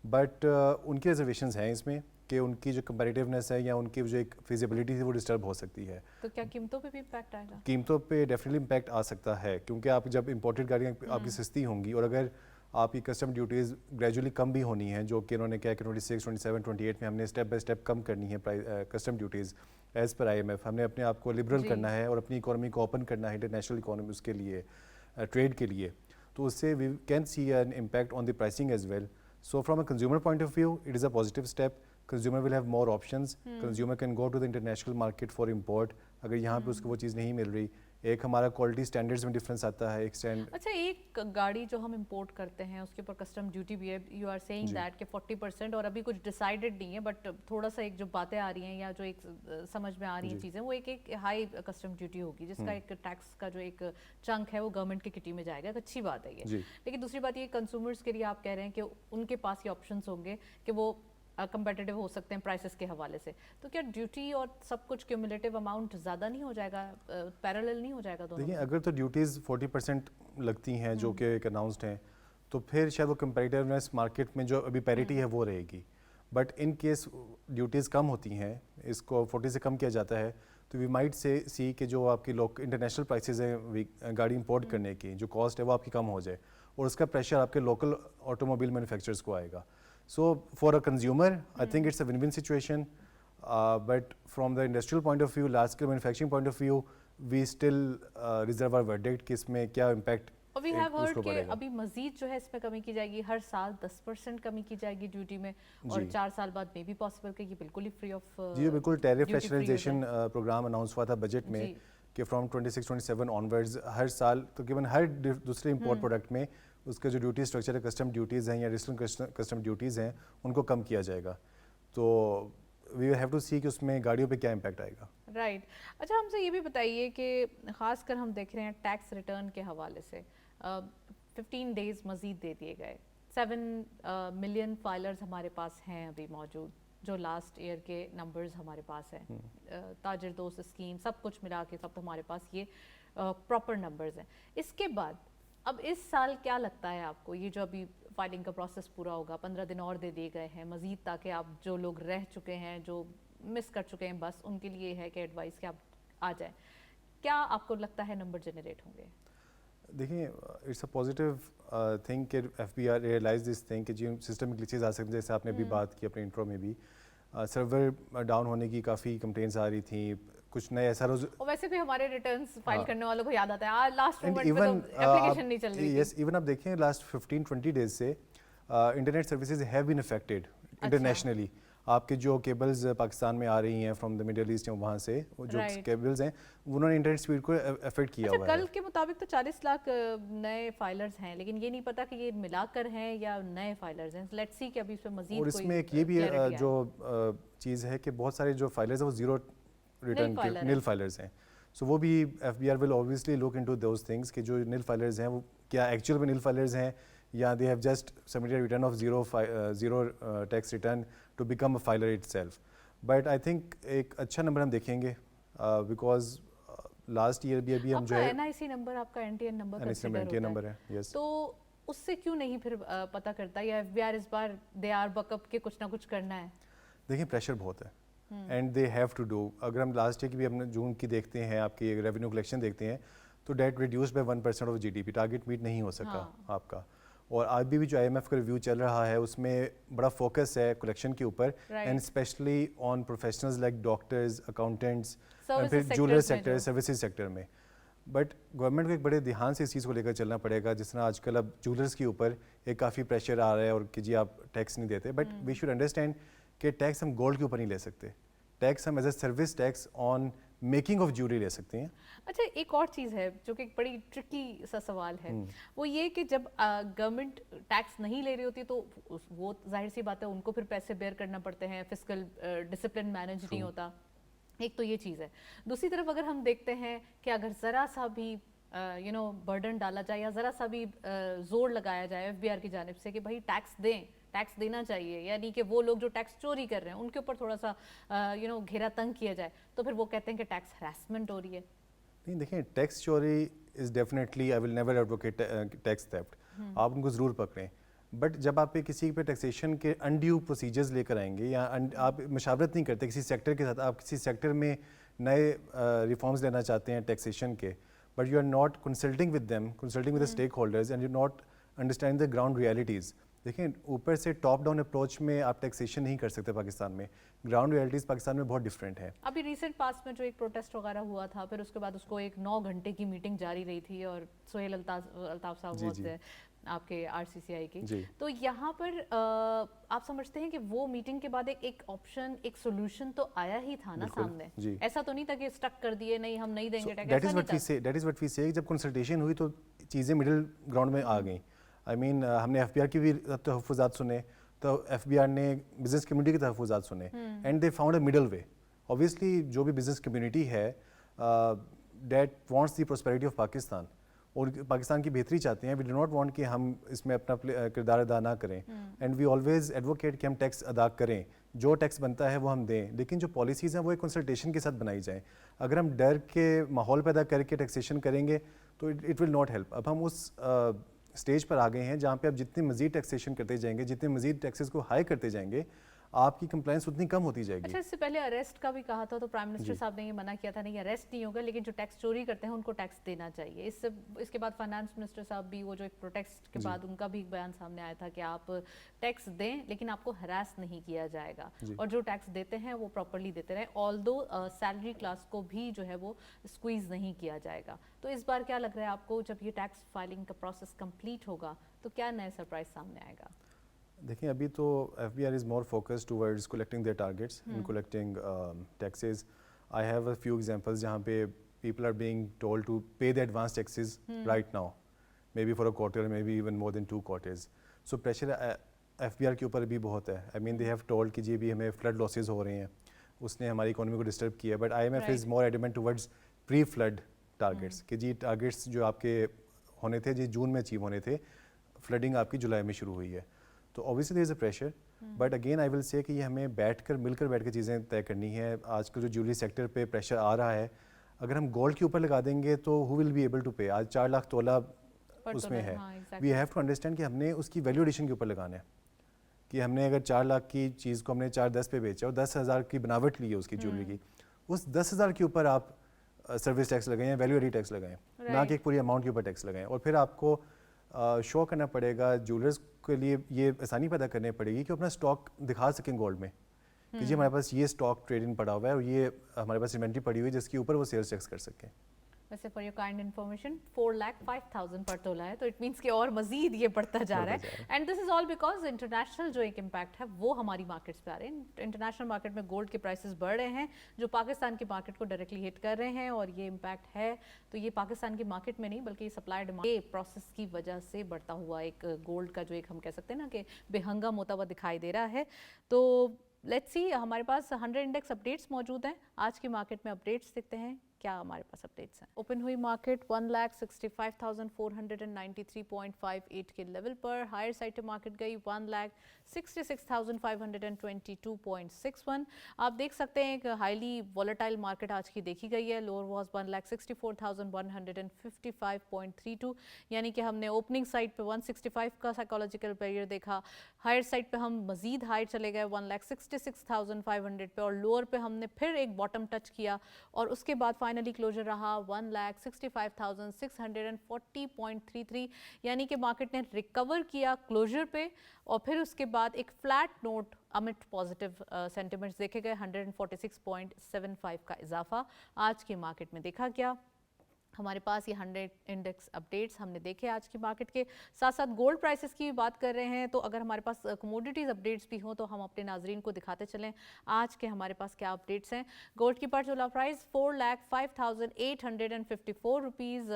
but उनकी रिजर्वेशंस हैं इसमें कि उनकी जो कंपैरेटिवनेस है या उनकी जो एक फिजिबिलिटी है वो डिस्टर्ब हो सकती है। तो क्या कीमतों पे भी इम्पैक्ट आएगा? कीमतों पे डेफिनेटली इम्पैक्ट आ सकता है, क्योंकि आप जब इंपोर्टेड गाड़ियाँ आपकी सस्ती होंगी और अगर आपकी कस्टम ड्यूटीज़ ग्रेजुअली कम भी होनी है, जो कि इन्होंने कहा कि 26, 27, 28 में हमने स्टेप बाय स्टेप कम करनी है custom duties as per IMF। हमने अपने आप को लिबरल करना है और अपनी इकोनॉमी को ओपन करना है इंटरनेशनल इकोनॉमी उसके लिए, ट्रेड के लिए। तो उससे we can see an impact on the pricing as well. So from a consumer point of view it is a positive step. Consumer will have more options, consumer can go to the international market for import अगर यहाँ पे उसको वो चीज़ नहीं मिल रही। एक हमारा quality standards में डिफरेंस आता है एक स्टैंड। अच्छा, एक गाड़ी जो हम इंपोर्ट करते हैं उसके ऊपर कस्टम ड्यूटी भी है, यू आर सेइंग दैट कि 40%, और अभी कुछ डिसाइडेड नहीं है, बट थोड़ा सा एक जो बातें आ रही हैं या जो एक समझ में आ रही हैं चीज़ें, वो एक हाई कस्टम ड्यूटी होगी जिसका एक टैक्स का जो एक चंक है वो गवर्नमेंट की किटी में जाएगा। एक अच्छी बात है ये। लेकिन दूसरी बात ये, कंज्यूमर्स के लिए आप कह रहे हैं कि उनके पास ये ऑप्शंस होंगे कि वो कंपेटिटिव हो सकते हैं प्राइसेस के हवाले से, तो क्या ड्यूटी और सब कुछ क्यूमुलेटिव अमाउंट ज़्यादा नहीं हो जाएगा, पैरेलल नहीं हो जाएगा दोनों? देखिए, अगर तो ड्यूटीज़ 40% लगती हैं जो कि एक अनाउंसड हैं, तो फिर शायद वो कंपेटिटिवनेस मार्केट में जो अभी पैरिटी है वो रहेगी। बट इन केस ड्यूटीज़ कम होती हैं, इसको 40 से कम किया जाता है, तो वी माइट से सी कि जो आपकी इंटरनेशनल प्राइसेस हैं गाड़ी इंपोर्ट करने की, जो कॉस्ट है वो आपकी कम हो जाए और उसका प्रेशर आपके लोकल ऑटोमोबाइल मैन्युफैक्चरर्स को आएगा। So for a consumer, I think it's a win-win situation. But from the industrial point of view, large scale manufacturing point of view, we still reserve our verdict कि इसमें क्या impact और we have heard कि अभी मजीद जो है इसमें कमी की जाएगी, हर साल 10% कमी की जाएगी ड्यूटी में, और 4 साल बाद में भी पॉसिबल कि ये बिल्कुल ही फ्री ऑफ। जी बिल्कुल, टैरिफ रैशनलाइजेशन प्रोग्राम अनाउंस हुआ था बजट में कि फ्रॉम 26-27 ऑनवर्ड्स हर साल तकरीबन हर दूसरे इंपोर्ट प्रोडक्ट में उसका जो ड्यूटी स्ट्रक्चर है, कस्टम ड्यूटीज़ हैं या एडिशनल कस्टम ड्यूटीज़ हैं, उनको कम किया जाएगा। तो वी हैव टू सी कि उसमें गाड़ियों पे क्या इम्पैक्ट आएगा। राइट। अच्छा, हमसे ये भी बताइए कि ख़ासकर हम देख रहे हैं टैक्स रिटर्न के हवाले से 15 डेज़ मज़ीद दे दिए गए। 7 मिलियन फाइलर्स हमारे पास हैं अभी मौजूद, जो लास्ट ईयर के नंबर्स हमारे पास हैं। ताजिर दोस्त स्कीम सब कुछ मिला के सब हमारे पास ये प्रॉपर नंबर्स हैं। इसके बाद अब इस साल क्या लगता है आपको, ये जो अभी फाइलिंग का प्रोसेस पूरा होगा, 15 दिन और दे दिए गए हैं मज़ीद, ताकि आप जो लोग रह चुके हैं, जो मिस कर चुके हैं, बस उनके लिए है कि एडवाइस कि आप आ जाएं, क्या आपको लगता है नंबर जनरेट होंगे? देखिए, इट्स अ पॉजिटिव थिंग कि FBR रियलाइज दिस थिंग कि जी सिस्टम में ग्लिचेस आ सकते हैं, जैसे आपने अभी बात की अपने इंट्रो में भी। सर्वर डाउन होने की काफ़ी कंप्लेंट्स आ रही थी, कुछ नए ऐसा रोज, और वैसे भी हमारे रिटर्न्स फाइल करने वालों को याद आता है लास्ट मोमेंट पे तो एप्लीकेशन नहीं चल रही थी। यस, इवन आप देखें लास्ट 15-20 डेज से internet services have been affected internationally. آپ کے جو کیبلز پاکستان میں آ رہی ہیں فرام دا مڈل ایسٹ وہاں سے جو کیبلز ہیں انہوں نے انٹرنیٹ اسپیڈ کو افیکٹ کیا ہوا ہے. کل کے مطابق تو 40 لاکھ نئے فائلرز ہیں لیکن یہ نہیں پتا کہ یہ ملا کر ہیں یا نئے فائلرز ہیں. لیٹس سی کہ ابھی اس پہ مزید اور اس میں ایک یہ بھی جو چیز ہے کہ بہت سارے جو فائلرز ہیں وہ زیرو ریٹرن کے نیل فائلرز ہیں. سو وہ بھی F B R will obviously look into those things کہ جو نیل فائلرز ہیں وہ کیا ایکچوئل میں نیل فائلرز ہیں یا they have just submitted return of zero tax return to become a filer itself. But I think ایک اچھا نمبر ہم دیکھیں گے بیکاز لاسٹ ایئر بھی ابھی ہم جو ہے این آئی سی نمبر آپ کا این ٹی این نمبر ہے یس تو اس سے کیوں نہیں پھر پتہ کرتا یا ایف بی آر اس بار دے آر بک اپ کے کچھ نہ کچھ کرنا ہے. دیکھیں پریشر بہت ہے and they have to do. اگر ہم لاسٹ ایئر کی بھی ہم جون کی دیکھتے ہیں آپ کی ریونیو کلیکشن دیکھتے ہیں تو that reduce by 1% of G D P. Target meet نہیں ہو سکا آپ کا. اور آج بھی جو آئی ایم ایف کا ریویو چل رہا ہے اس میں بڑا فوکس ہے کلیکشن کے اوپر and specially on professionals like doctors accountants اور پھر جولر سیکٹر سروسز سیکٹر میں. بٹ گورنمنٹ کو ایک بڑے دھیان سے اس چیز کو لے کر چلنا پڑے گا. جس طرح آج کل اب جولرس کے اوپر ایک کافی پریشر آ رہا ہے اور کہ جی آپ ٹیکس نہیں دیتے بٹ وی شوڈ انڈرسٹینڈ کہ ٹیکس ہم گولڈ کے اوپر نہیں لے سکتے. ٹیکس ہم as a service tax on making of jewellery لے سکتے ہیں. اچھا ایک اور چیز ہے جو کہ ایک بڑی ٹرکی سا سوال ہے وہ یہ کہ جب گورنمنٹ ٹیکس نہیں لے رہی ہوتی تو وہ ظاہر سی بات ہے ان کو پھر پیسے بیئر کرنا پڑتے ہیں. فسکل ڈسپلن مینیج نہیں ہوتا. ایک تو یہ چیز ہے. دوسری طرف اگر ہم دیکھتے ہیں کہ اگر ذرا سا بھی برڈن ڈالا جائے یا ذرا سا بھی زور لگایا جائے ایف بی آر کی جانب سے کہ بھائی ٹیکس دیں ٹیکس دینا چاہیے یعنی کہ وہ لوگ جو ٹیکس چوری کر رہے ہیں ان کے اوپر تھوڑا سا گھیرا تنگ کیا جائے تو پھر وہ کہتے ہیں کہ ٹیکس ہراسمنٹ ہو رہی ہے. نہیں دیکھیں ٹیکس چوری is definitely I will never advocate tax theft. آپ ان کو ضرور پکڑیں بٹ جب آپ کسی پہ ٹیکسیشن کے انڈیو پروسیجرز لے کر آئیں گے یا آپ مشاورت نہیں کرتے کسی سیکٹر کے ساتھ آپ کسی سیکٹر میں نئے ریفارمز لینا چاہتے ہیں ٹیکسیشن کے but you are not consulting with them consulting with the stakeholders and you not understand the ground realities. دیکھیں اوپر سے ٹاپ ڈاؤن اپروچ میں آپ ٹیکسیشن نہیں کر سکتے پاکستان میں. گراؤنڈ ریئلٹیز پاکستان میں بہت ڈفرینٹ ہے. ابھی ریسنٹ پاس میں جو ایک پروٹیسٹ وغیرہ ہوا تھا پھر اس کے بعد اس کو ایک 9 گھنٹے کی میٹنگ جاری رہی تھی اور سہیل الطاف صاحب ہوتے آپ کے آر سی سی آئی کی. تو یہاں پر آپ سمجھتے ہیں کہ وہ میٹنگ کے بعد ایک آپشن ایک سولوشن تو آیا ہی تھا نا سامنے. ایسا تو نہیں تھا کہ اسٹک کر دیے نہیں ہم نہیں دیں گے. دیٹ از وٹ وی سے جب کنسلٹیشن ہوئی تو چیزیں مڈل گراؤنڈ میں آ گئیں. آئی مین ہم نے ایف بی آر کی بھی تحفظات سنے تو ایف بی آر نے بزنس کمیونٹی کے تحفظات سنے and they found a middle way. Obviously جو بھی بزنس کمیونٹی ہے that wants the prosperity of Pakistan اور پاکستان کی بہتری چاہتے ہیں. وی ڈو ناٹ وانٹ کہ ہم اس میں اپنا کردار ادا نہ کریں اینڈ وی آلویز ایڈوکیٹ کہ ہم ٹیکس ادا کریں جو ٹیکس بنتا ہے وہ ہم دیں لیکن جو پالیسیز ہیں وہ ایک کنسلٹیشن کے ساتھ بنائی جائیں. اگر ہم ڈر کے ماحول پیدا کر کے ٹیکسیشن کریں گے تو اٹ ول ناٹ ہیلپ. اب ہم اس اسٹیج پر آ گئے ہیں جہاں پہ آپ جتنے مزید ٹیکسیشن کرتے جائیں گے جتنے مزید ٹیکسز کو ہائی کرتے جائیں گے آپ کی کمپلائنس اتنی کم ہوتی جائے گی. اچھا اس سے پہلے اریسٹ کا بھی کہا تھا تو پرائم منسٹر صاحب نے یہ منع کیا تھا نہیں اریسٹ نہیں ہوگا لیکن جو ٹیکس چوری کرتے ہیں ان کو ٹیکس دینا چاہیے. اس کے بعد فائنانس منسٹر صاحب بھی وہ جو ایک پروٹیسٹ کے بعد ان کا بھی ایک بیان سامنے آیا تھا کہ آپ ٹیکس دیں لیکن آپ کو ہراس نہیں کیا جائے گا اور جو ٹیکس دیتے ہیں وہ پراپرلی دیتے رہیں آلدو سیلری کلاس کو بھی جو ہے وہ اسکویز نہیں کیا جائے گا. تو اس بار کیا لگ رہا ہے آپ کو جب یہ ٹیکس فائلنگ کا پروسیس کمپلیٹ ہوگا تو کیا نئے سرپرائز سامنے آئے گا؟ دیکھیں ابھی تو F B R is more focus towards collecting their targets in collecting taxes. I have a few examples جہاں پہ people are being told to pay the advance taxes right now maybe for a quarter maybe even more than 2 quarters. So pressure F B R کے اوپر بھی بہت ہے. آئی مین they have told کہ جی بھی ہمیں فلڈ لاسز ہو رہے ہیں اس نے ہماری اکانومی کو ڈسٹرب کیا but I M F is more adamant towards pre filled targets کہ جی ٹارگیٹس جو آپ کے ہونے تھے جی جون میں اچیو ہونے تھے فلڈنگ آپ کی جولائی میں شروع ہوئی ہے. تو obviously there is a pressure but again I will say کہ یہ ہمیں مل کر بیٹھ کے چیزیں طے کرنی ہے. آج کل جو جیولری سیکٹر پہ پریشر آ رہا ہے اگر ہم گولڈ کے اوپر لگا دیں گے تو you will be able to pay. آج 4 لاکھ تولہ اس میں ہے. وی ہیو ٹو انڈرسٹینڈ کہ ہم نے اس کی ویلیو ایڈیشن کے اوپر لگانا ہے کہ ہم نے اگر 4 لاکھ کی چیز کو ہم نے 4-10 پہ بیچا اور 10,000 کی بناوٹ لی ہے اس کی جیولری کی اس 10,000 کے اوپر آپ سروس ٹیکس لگائیں یا ویلیو ایڈی ٹیکس لگائیں نہ کہ ایک پوری اماؤنٹ کے اوپر ٹیکس لگائیں. اور پھر آپ کو شو کرنا پڑے گا جیولرز کے لیے یہ آسانی پیدا کرنی پڑے گی کہ اپنا اسٹاک دکھا سکیں گولڈ میں کہ جی ہمارے پاس یہ اسٹاک ٹریڈنگ پڑا ہوا ہے اور یہ ہمارے پاس انوینٹری پڑی ہوئی ہے جس کے اوپر وہ سیلس ٹیکس کر سکیں. वैसे फॉर योर काइंड इन्फॉर्मेशन 4,05,000 पर तोला है, तो इट मीन्स कि और मजीद ये बढ़ता जा रहा है। And this is all because international जो एक इम्पैक्ट है वो हमारी मार्केट्स पे आ रहे हैं। इंटरनेशनल मार्केट में गोल्ड के प्राइसेस बढ़ रहे हैं जो पाकिस्तान की मार्केट को डायरेक्टली हिट कर रहे हैं, और ये इम्पैक्ट है तो ये पाकिस्तान की मार्केट में नहीं बल्कि सप्लाई डिमांड के प्रोसेस की वजह से बढ़ता हुआ एक गोल्ड का जो एक हम कह सकते हैं ना कि बेहंगम होता हुआ दिखाई दे रहा है। तो लेट्स सी, हमारे पास 100 इंडेक्स अपडेट्स मौजूद हैं। आज की मार्केट में अपडेट्स देखते हैं क्या हमारे पास अपडेट्स हैं। ओपन हुई मार्केट 1,65,493.58 के लेवल पर। हायर साइड मार्केट गई 1,66,522.61। आप देख सकते हैं एक हाईली वॉलेटाइल मार्केट आज की देखी गई है। लोअर वॉज 1,64,155.32, यानी कि हमने ओपनिंग साइड पे 165 का साइकोलॉजिकल बैरियर देखा। हायर साइड पे हम मजीद हाई चले गए 1,66,500 पे, और लोअर पे हमने फिर एक बॉटम टच किया और उसके बाद फाइनली क्लोजर रहा 1,65,640.33, यानी कि मार्केट ने रिकवर किया क्लोजर पे और फिर उसके बाद एक फ्लैट नोट अमिट पॉजिटिव सेंटिमेंट्स देखे गए। 146.75 का इजाफा आज की मार्केट में देखा गया। हमारे पास ये 100 इंडेक्स अपडेट्स हमने देखे आज की मार्केट के। साथ साथ गोल्ड प्राइसेस की बात कर रहे हैं, तो अगर हमारे पास कमोडिटीज़ अपडेट्स भी हों तो हम अपने नाजरीन को दिखाते चलें आज के हमारे पास क्या अपडेट्स हैं। गोल्ड की पर तोला प्राइस 4,05,854 रुपीज़।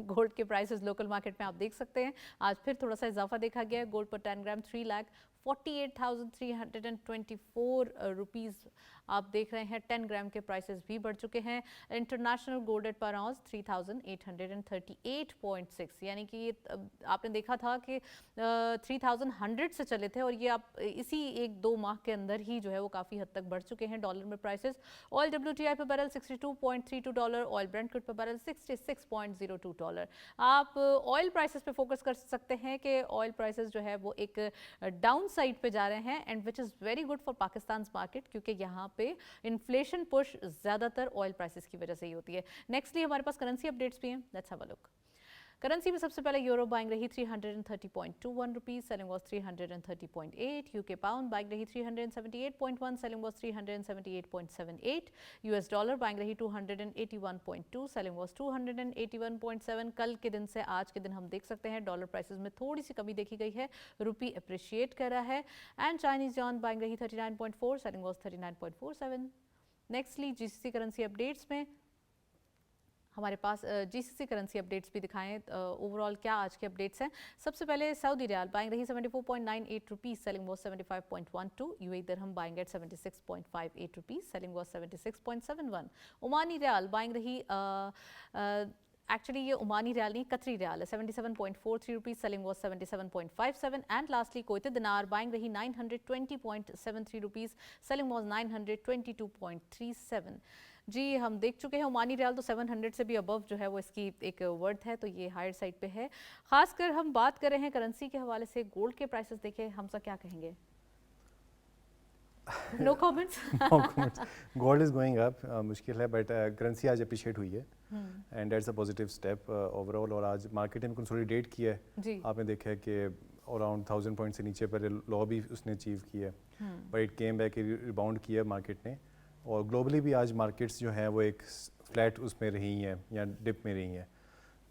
गोल्ड के प्राइसेस लोकल मार्केट में आप देख सकते हैं आज फिर थोड़ा सा इजाफा देखा गया है। गोल्ड पर 10 ग्राम 3,48,324 रुपीज़ आप देख रहे हैं। 10 ग्राम के प्राइसेस भी बढ़ चुके हैं। इंटरनेशनल गोल्ड एट पर आउंस 3,838.6, यानी कि ये आपने देखा था कि 3,100 से चले थे और ये आप इसी 1-2 माह के अंदर ही जो है वो काफ़ी हद तक बढ़ चुके हैं डॉलर में प्राइसेस। ऑयल WTI पर बैरल $62.32, ऑयल ब्रेंट क्रूड पर बैरल $66.02। आप ऑयल प्राइसेस पे फोकस कर सकते हैं कि ऑयल प्राइसेस जो है वो एक डाउन साइड पे जा रहे हैं, and which is very good for Pakistan market, क्योंकि यहाँ पे इन्फ्लेशन पुश ज़्यादातर ऑयल प्राइसेस की वजह से ही होती है। नेक्स्टली हमारे पास करेंसी अपडेट्स भी हैं, let's have a look. Currency में सबसे पहले यूरो बाइंग रही 330.21 rupees, selling was 330.8। UK pound buying रही 378.1, selling was 378.78। US dollar buying रही 281.2, सेलिंग वाज 281.7। कल के दिन से आज के दिन हम देख सकते हैं डॉलर प्राइसेस में थोड़ी सी कमी देखी गई है, रुपी अप्रिशिएट कर रहा है। एंड चाइनीज यॉन बाइंग रही 39.4, selling was 39.47। Nextly GCC currency updates में हमारे पास जीसीसी करेंसी अपडेट्स भी दिखाएं। ओवरऑल क्या आज के अपडेट्स हैं। सबसे पहले सऊदी रियाल बाइंग रही 74.98 रुपीज़, सेलिंग वाज 75.12। यूएई दिरहम buying at 76.58 rupees, selling was 76.71। Omani रियाल बाइंग रही एक्चुअली ये ओमानी रियाल नहीं, कतरी रियाल है, 77.43 rupees, selling was 77.57। And lastly Kuwaiti दिनार बाइंग रही 920.73 रुपीज़, सेलिंग वाज 922.37। जी हम देख चुके हैं ओमानी रियाल तो 700 से भी अबव जो है वो इसकी एक वर्थ है, तो ये हायर साइड पे है। खासकर हम बात कर रहे हैं करेंसी के हवाले से, गोल्ड के प्राइसेस देखे, हमसा क्या कहेंगे? No comments. Gold is going up, मुश्किल है बट करेंसी आज अप्रिशिएट हुई है and that's a positive step overall. और आज मार्केट ने कंसोलिडेट किया है, आपने देखा है कि अराउंड 1000 पॉइंट से नीचे पर लो भी उसने अचीव किया है, but it came back, rebound किया मार्केट ने। और ग्लोबली भी आज मार्केट्स जो हैं वो एक फ्लैट उसमें रही हैं या डिप में रही हैं,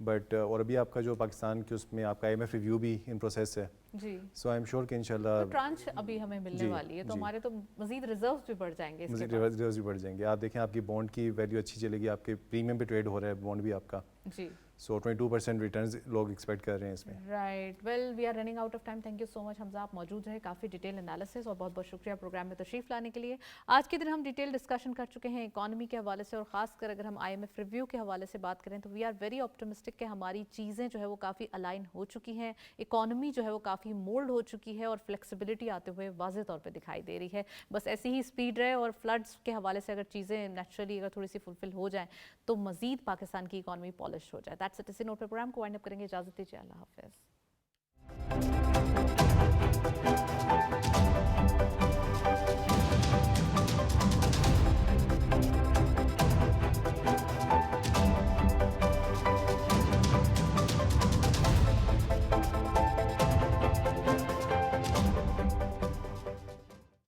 बट और अभी आपका जो पाकिस्तान के उसमें आपका IMF रिव्यू भी इन प्रोसेस है जी। सो आई एम श्योर कि इंशाल्लाह तो ट्रांच अभी हमें मिलने वाली है, तो हमारे तो मजीद रिजर्व्स भी बढ़ जाएंगे, मजीद रिजर्व्स भी बढ़ जाएंगे। आप देखें आपकी बॉन्ड की वैल्यू अच्छी चलेगी, आपके प्रीमियम पे ट्रेड हो रहा है बॉन्ड भी आपका जी। सो 22% रिटर्न्स लोग एक्सपेक्ट कर रहे हैं इसमें। Right, well we are running out of time. Thank you so much Hamza, आप मौजूद रहे, काफ़ी डिटेल एनालिसिस और बहुत बहुत शुक्रिया प्रोग्राम में तशरीफ लाने के लिए। आज के दिन हम डिटेल डिस्कशन कर चुके हैं इकॉनमी के हवाले से, और ख़ासकर अगर हम IMF रिव्यू के हवाले से बात करें तो वी आर वेरी ऑप्टिमिस्टिक कि हमारी चीज़ें जो है वो काफ़ी अलाइन हो चुकी हैं, इकॉनमी जो है वो काफ़ी मोल्ड हो चुकी है और फ्लेक्सिबिलिटी आते हुए वाज़ेह तौर पर दिखाई दे रही है। बस ऐसी ही स्पीड रहे और फ्लड्स के हवाले से अगर चीज़ें नेचुरली अगर थोड़ी सी फुलफिल हो जाएँ तो मज़ीद पाकिस्तान की इकॉनमी पॉलिश हो जाए। That's it. इसी नोट पर प्रोग्राम को वाइंड अप करेंगे, इजाज़त दीजिए, अल्लाह हाफ़िज़।